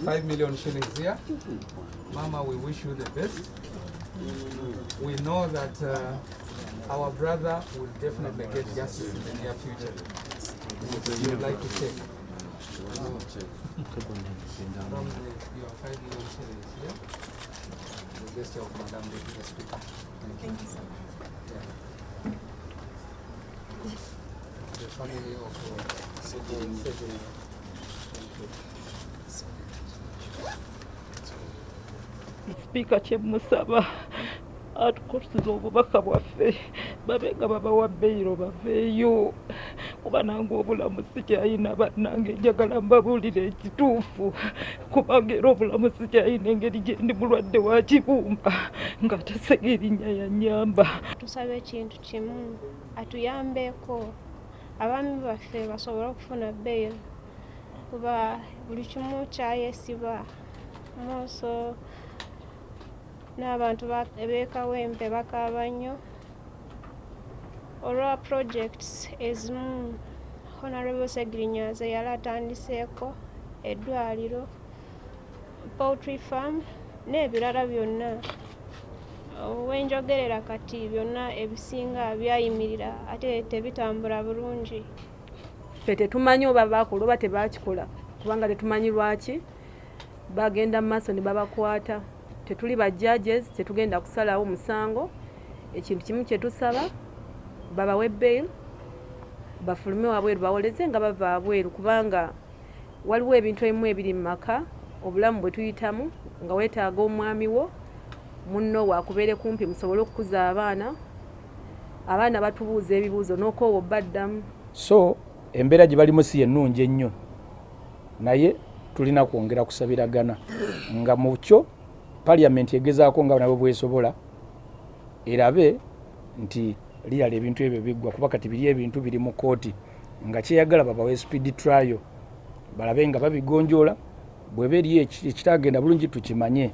5 million shillings here. Mama, we wish you the best. We know that our brother will definitely get justice in the near future. You would like to check? From your 5 million shillings here. The gesture of Madam Deputy Speaker. Thank you so much. The family of Ssegirinya. Speaker kyemusaba atukusiza obubaka bwaffe babenga babawa bbeeyiro baveeyo kuba nange obulamu sikyayina bannange njagala mbabuulira ekituufu kubanga era obulamu sikyayina engeri gye ndi mulwadde wa kibumba ng'ate Ssegirinya yannyamba. Tusaba ekintu kimu atuyambeko abaami baffe basobole okufuna bbeeyiro kuba buli kimu kyayesiba mooso n'abantu beekawempe bakaaba nnyo olwa projects ezimu Honorable Ssegirinya ze yali atandiseeko eddwaliro poultry farm n'ebirala byonna wenjogerera kati byonna ebisinga byayimirira ate tebitambula bulungi. Ffe tetumanyi oba baakola oba tebaakikola kubanga tetumanyi lwaki bagenda mu maaso ne babakwata. Tetuli ba judges, tetugenda kusalawo musango. Ekintu kimu kye tusaba babawe bail bafulume wabweru bawoleze nga bava abweru kubanga waliwo ebintu ebimu ebiri mu maka obulamu bwe tuyitamu nga weetaaga omwami wo munno waakubeere kumpi musobole okukuza abaana batubuuza ebibuuzo n'okoowa obbaddamu. So embeera gye balimu si ennungi ennyo naye tulina kwongera kusabiragana nga mu kyo Parliament egezaako nga nabo bwesobola erabe nti liyala ebintu ebyo biggwa kuba kati biri ebintu biri mu kooti nga kyeyagala babawe speed trial balabe nga babigonjoola bw'eba eriyo ekitagenda bulungi tukimanye.